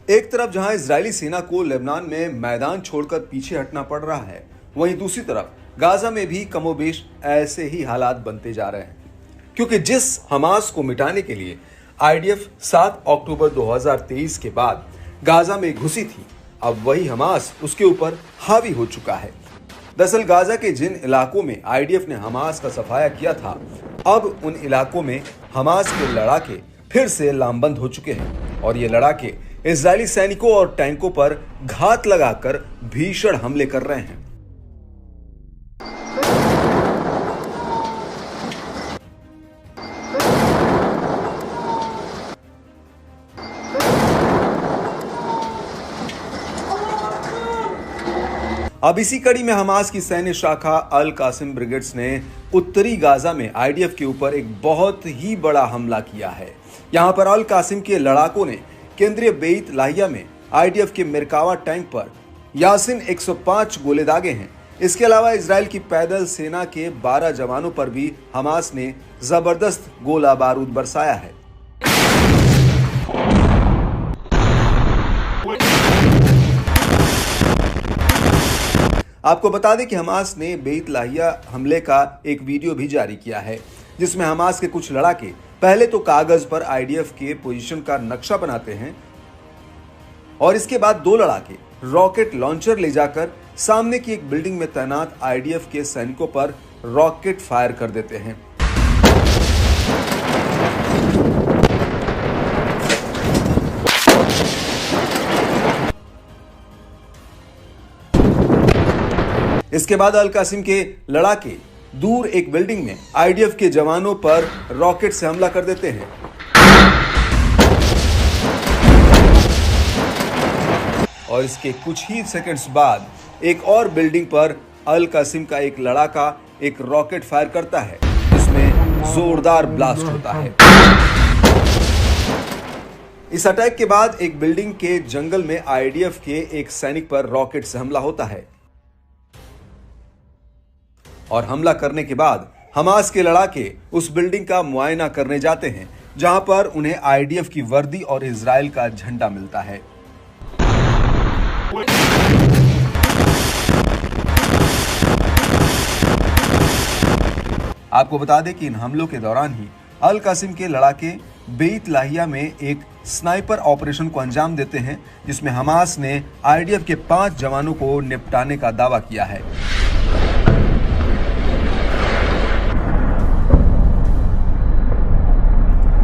एक तरफ जहां इजरायली सेना को लेबनान में मैदान छोड़कर पीछे हटना पड़ रहा है, वहीं दूसरी तरफ गाजा में भी कमोबेश ऐसे ही हालात बनते जा रहे हैं, क्योंकि जिस हमास को मिटाने के लिए आईडीएफ 7 अक्टूबर 2023 के बाद गाजा में घुसी थी, अब वही हमास उसके ऊपर हावी हो चुका है। दरअसल गाजा के जिन इलाकों में आईडीएफ ने हमास का सफाया किया था, अब उन इलाकों में हमास के लड़ाके फिर से लामबंद हो चुके हैं और ये लड़ाके इजरायली सैनिकों और टैंकों पर घात लगाकर भीषण हमले कर रहे हैं। अब इसी कड़ी में हमास की सैन्य शाखा अल कासिम ब्रिगेड्स ने उत्तरी गाजा में आईडीएफ के ऊपर एक बहुत ही बड़ा हमला किया है। यहां पर अल कासिम के लड़ाकों ने केंद्रीय बेत लाहिया में आईडीएफ के मेरकावा टैंक पर यासिन 105 गोले दागे हैं। इसके अलावा इजराइल की पैदल सेना के 12 जवानों पर भी हमास ने जबरदस्त गोला बारूद बरसाया है। आपको बता दें कि हमास ने बेत लाहिया हमले का एक वीडियो भी जारी किया है, जिसमें हमास के कुछ लड़ाके पहले तो कागज पर आईडीएफ के पोजीशन का नक्शा बनाते हैं और इसके बाद 2 लड़ाके रॉकेट लॉन्चर ले जाकर सामने की एक बिल्डिंग में तैनात आईडीएफ के सैनिकों पर रॉकेट फायर कर देते हैं। इसके बाद अल कासिम के लड़ाके दूर एक बिल्डिंग में आईडीएफ के जवानों पर रॉकेट से हमला कर देते हैं और इसके कुछ ही सेकंड्स बाद एक और बिल्डिंग पर अल कासिम का एक लड़ाका एक रॉकेट फायर करता है, जिसमें जोरदार ब्लास्ट होता है। इस अटैक के बाद एक बिल्डिंग के जंगल में आईडीएफ के एक सैनिक पर रॉकेट से हमला होता है और हमला करने के बाद हमास के लड़ाके उस बिल्डिंग का मुआयना करने जाते हैं, जहां पर उन्हें आईडीएफ की वर्दी और इजराइल का झंडा मिलता है। आपको बता दें कि इन हमलों के दौरान ही अल कासिम के लड़ाके बेत लाहिया में एक स्नाइपर ऑपरेशन को अंजाम देते हैं, जिसमें हमास ने आईडीएफ के 5 जवानों को निपटाने का दावा किया है।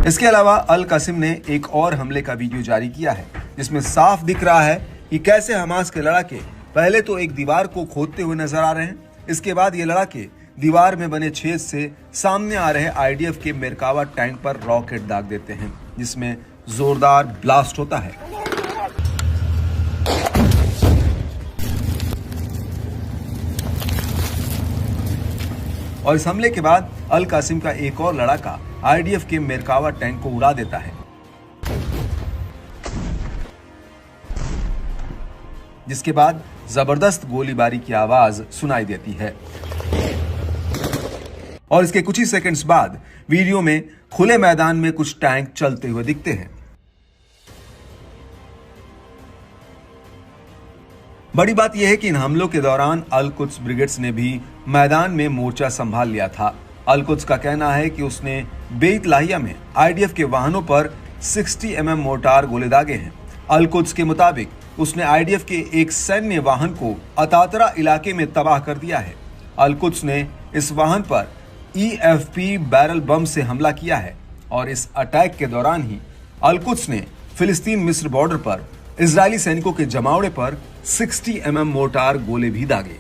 इसके अलावा अल कासिम ने एक और हमले का वीडियो जारी किया है, जिसमें साफ दिख रहा है कि कैसे हमास के लड़ाके पहले तो एक दीवार को खोदते हुए नजर आ रहे हैं। इसके बाद ये लड़ाके दीवार में बने छेद से सामने आ रहे आईडीएफ के मेरकावा टैंक पर रॉकेट दाग देते हैं, जिसमें जोरदार ब्लास्ट होता है। और इस हमले के बाद अल कासिम का एक और लड़ाका आईडीएफ के मेरकावा टैंक को उड़ा देता है, जिसके बाद जबरदस्त गोलीबारी की आवाज सुनाई देती है और इसके कुछ ही सेकंड्स बाद वीडियो में खुले मैदान में कुछ टैंक चलते हुए दिखते हैं। बड़ी बात यह है कि इन हमलों के दौरान अल कुद्स ब्रिगेड्स ने भी मैदान में मोर्चा संभाल लिया था। अल कुद्स का कहना है कि उसने बेत लाहिया में आईडीएफ के वाहनों पर 60 mm मोर्टार गोले दागे हैं। अल कुद्स के मुताबिक उसने आईडीएफ के एक सैन्य वाहन को अतातरा इलाके में तबाह कर दिया है। अल कुद्स ने इस वाहन पर EFP बैरल बम से हमला किया है और इस अटैक के दौरान ही अल कुद्स ने फिलिस्तीन मिस्र बॉर्डर पर इजरायली सैनिकों के जमावड़े पर 60 mm मोर्टार गोले भी दागे।